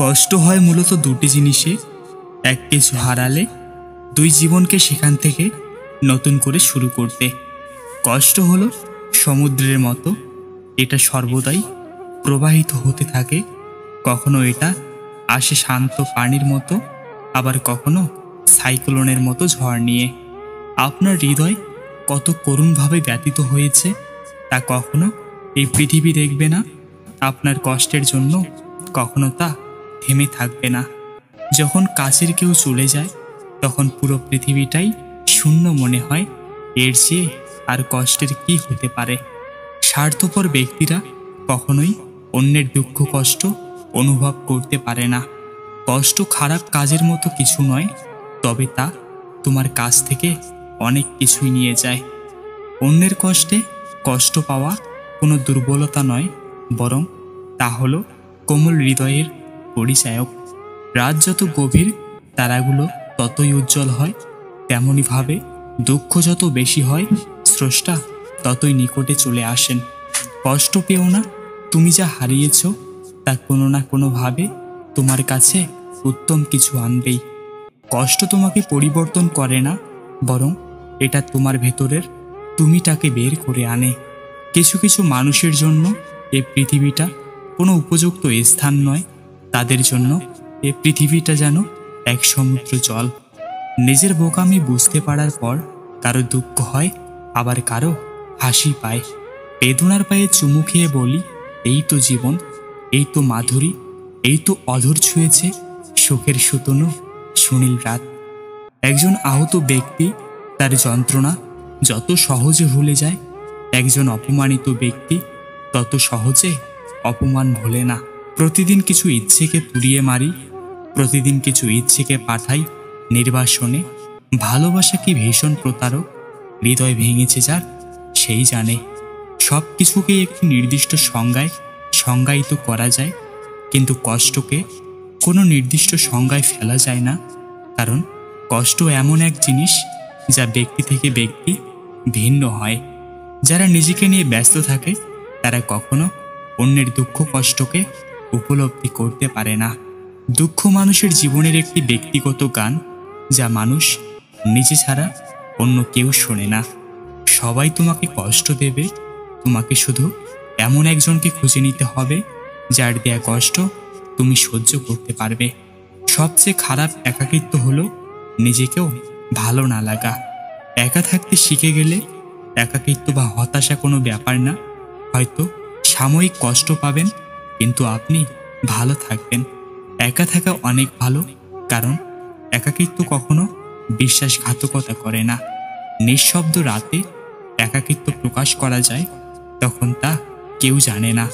কষ্ট হয় মূলত দুটি জিনিসে। এক, কিছু হারালে, দুই, জীবনকে সেখান থেকে নতুন করে শুরু করতে। কষ্ট হলো সমুদ্রের মতো, এটা সর্বদাই প্রবাহিত হতে থাকে। কখনো এটা আসে শান্ত পানির মতো, আবার কখনো সাইক্লোনের মতো ঝড় নিয়ে। আপনার হৃদয় কত করুণভাবে ব্যতীত হয়েছে তা কখনো এই পৃথিবী দেখবে না। আপনার কষ্টের জন্য কখনো তা থেমে থাকবে না। যখন কাছের কেউ চলে যায় তখন পুরো পৃথিবীটাই শূন্য মনে হয়। এর চেয়ে আর কষ্টের কি হতে পারে? স্বার্থপর ব্যক্তিরা কখনোই অন্যের দুঃখ কষ্ট অনুভব করতে পারে না। কষ্ট খারাপ কাজের মতো কিছু নয়, তবে তা তোমার কাছ থেকে অনেক কিছুই নিয়ে যায়। অন্যের কষ্টে কষ্ট পাওয়া কোনো দুর্বলতা নয়, বরং তা হলো কোমল হৃদয়ের পরিচায়ক। রাত যত গভীর, তারাগুলো ততই উজ্জ্বল হয়। তেমনইভাবে দুঃখ যত বেশি হয়, স্রষ্টা ততই নিকটে চলে আসেন। কষ্ট পেও না, তুমি যা হারিয়েছ তা কোনো না কোনোভাবে তোমার কাছে উত্তম কিছু আনবেই। কষ্ট তোমাকে পরিবর্তন করে না, বরং এটা তোমার ভেতরের তুমিটাকে বের করে আনে। কিছু কিছু মানুষের জন্য এই পৃথিবীটা কোনো উপযুক্ত স্থান নয়। তাদের জন্য এই পৃথিবীটা যেন এক সমুদ্র জল। নিজের বোকামি বুঝতে পারার পর কারো দুঃখ হয়, আবার কারো হাসি পায়। বেদনার পায়ে চুমু খেয়ে বলি, এই তো জীবন, এই তো মাধুরী, এই তো অধর ছুঁয়েছে সুখের সুতনু সুনীল রাত। একজন আহত ব্যক্তি তার যন্ত্রণা যত সহজে ভুলে যায়, একজন অপমানিত ব্যক্তি তত সহজে অপমান ভোলে না। প্রতিদিন কিছু ইচ্ছেকে পুড়িয়ে মারি, প্রতিদিন কিছু ইচ্ছেকে পাঠাই নির্বাসনে। ভালোবাসা কি ভীষণ প্রতারক, হৃদয় ভেঙেছে যার সেই জানে। সব কিছুকে একটি নির্দিষ্ট সংজ্ঞায় সংজ্ঞায়িত করা যায়, কিন্তু কষ্টকে কোনো নির্দিষ্ট সংজ্ঞায় ফেলা যায় না। কারণ কষ্ট এমন এক জিনিস যা ব্যক্তি থেকে ব্যক্তি ভিন্ন হয়। যারা নিজেকে নিয়ে ব্যস্ত থাকে তারা কখনো অন্যের দুঃখ কষ্টকে উপলব্ধি করতে পারে না। দুঃখ মানুষের জীবনের একটি ব্যক্তিগত গান, যা মানুষ নিজে ছাড়া অন্য কেউ শোনে না। সবাই তোমাকে কষ্ট দেবে, তোমাকে শুধু এমন একজনকে খুঁজে নিতে হবে যার দেয়া কষ্ট তুমি সহ্য করতে পারবে। সবচেয়ে খারাপ একাকিত্ব হলো নিজেকেও ভালো না লাগা। একা থাকতে শিখে গেলে একাকিত্ব বা হতাশা কোনো ব্যাপার না। হয়তো সাময়িক কষ্ট পাবেন, কিন্তু আপনি ভালো থাকবেন। একা থাকা অনেক ভালো, কারণ একাকিত্ব কখনো বিশ্বাসঘাতকতা করে না। নিঃশব্দ রাতে একাকিত্ব প্রকাশ করা যায়, তখন তা কেউ জানে না।